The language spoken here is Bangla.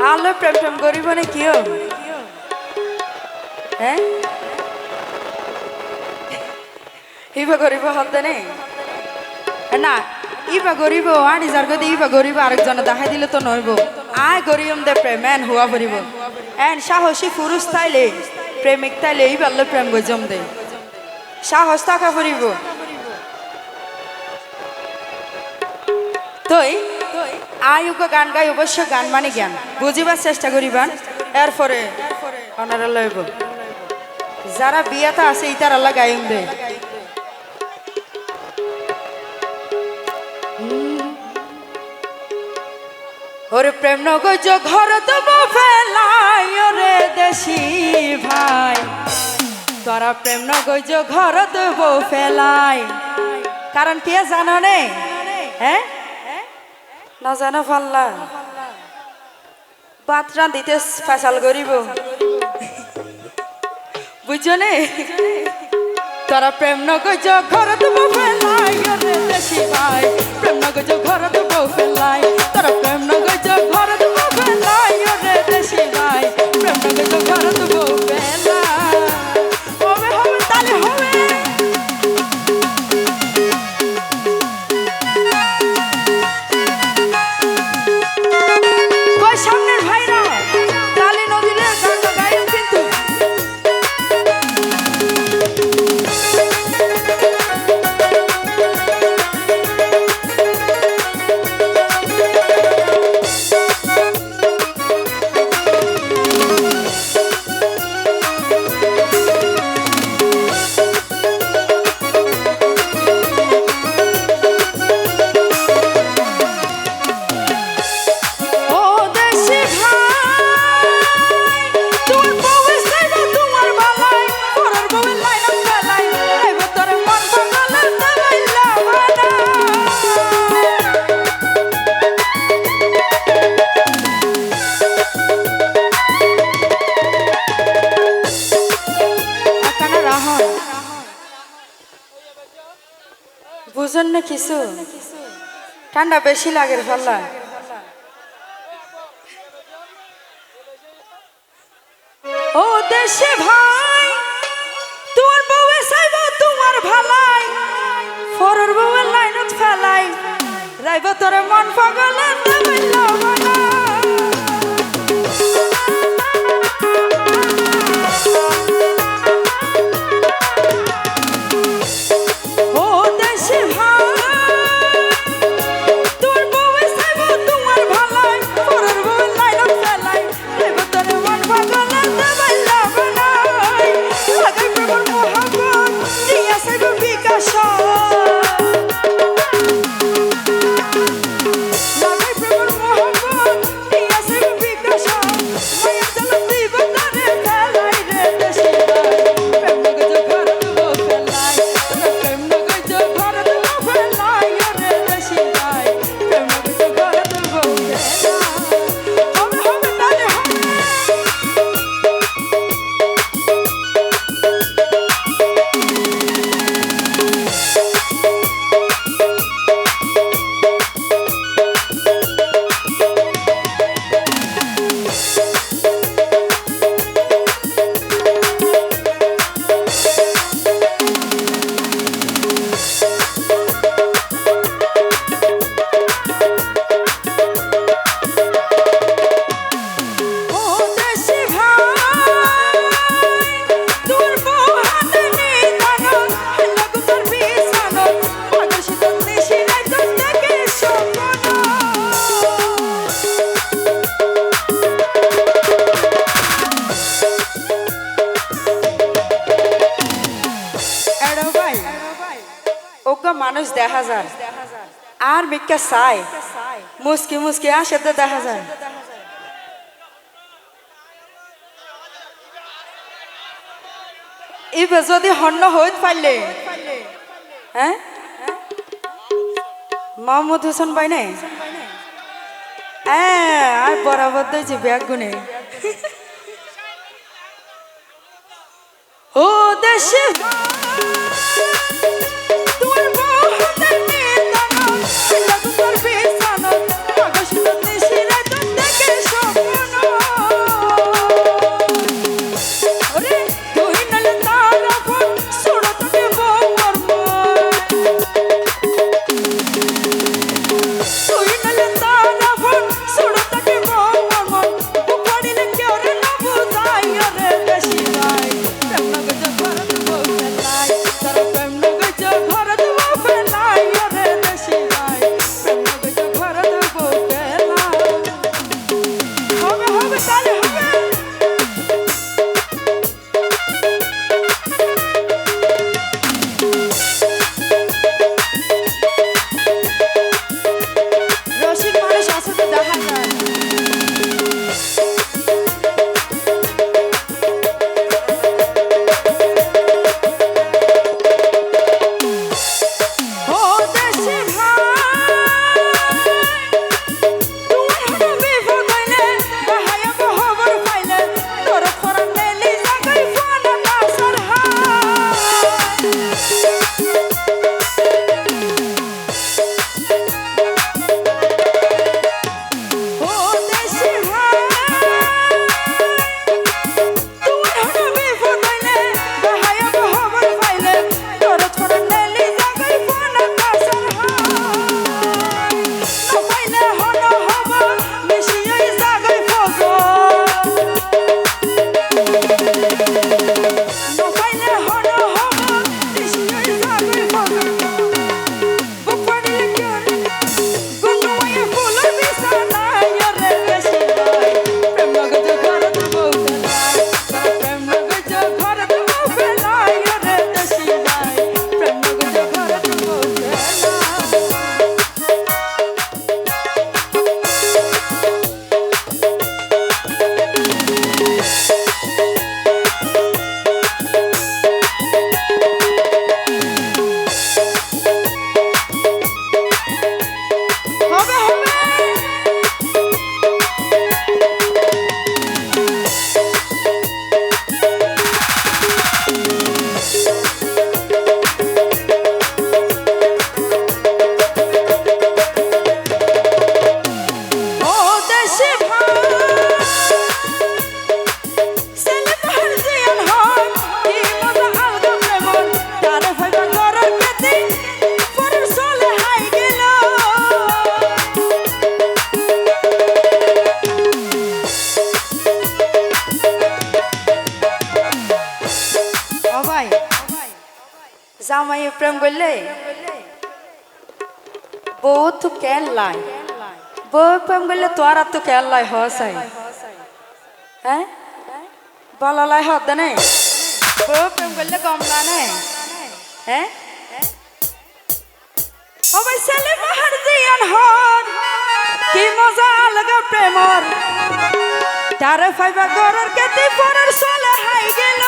আলো প্রেম প্রেম করিব না কিও হ্যাঁ ইবা করিব হতে নেই না ইবা করিব আনি যার গতি ইবা করিব আরেকজনে দেখাই দিলে তো নইব আয় গরিয়ম দে প্রেম এন হুয়া করিব এন সাহসী পুরুষ তাইলে প্রেমিক তাইলে ইবার লো প্রেম গজম দে সাহস থাকা করিব তই আয়ুকে গান গাই অবশ্য গান মানে জ্ঞান বুঝিবার চেষ্টা করিবান এরপরে অনারা লইব যারা বিয়াতে আছে ইতার আল্লাহ গায়ম দে ওরে প্রেম নগজ ঘর তব ফেলাই ওরে দেশি ভাই তোরা প্রেম নগজ ঘর তব ফেলাই কারণ কে জানো নে হ্যাঁ না জানো ফাল্লা ভাত রাঁধিতে ফেসাল করিব বুঝছো নে তোরা প্রেম নগজ ঘর তব ফেলাই ওরে দেশি ভাই প্রেম নগজ ঘর তব ফেলাই তোরা প্রেম নগজ ঘর তব ফেলাই ওরে দেশি ভাই প্রেম নগজ ঘর তব ফেলাই হবে হবে তালে হবে কই সামনের ভাইরা তালে নদীরে গান গায়ন কিন্তু বুঝেন না কিছু ঠান্ডা বেশি লাগে ফাল্লা ও দেশে ভাই তোর বউয়ে চাইব তোমার ভালাই ফরর বউয়ের লাইনত ফেলাই রাইব তোর মন পাগলে দেবইল বানা মানুষ দেখা যায় আর বিকা চাই মুসকি মুসকি আসে তো দেখা যায় এবার যদি হন্য হইতে পারলে হ্যাঁ মোহাম্মদ হোসেন ভাই নাই হ্যাঁ আর বরাবর দিয়েছি ব্যাগ গুনে ও দেশে তোর জামাই প্রেম করলে বউ তো কেন লাই বউ প্রেম করলে তোর আর তো কেন লাই হসাই হ্যাঁ বলা লাই হদ নেই বউ প্রেম করলে কমলা নেই হ্যাঁ ওই ছেলে মহার জিয়ান হন কি মজা লাগা প্রেমর তারে ফাইবা গরর কেতে পরের চলে হাই গেল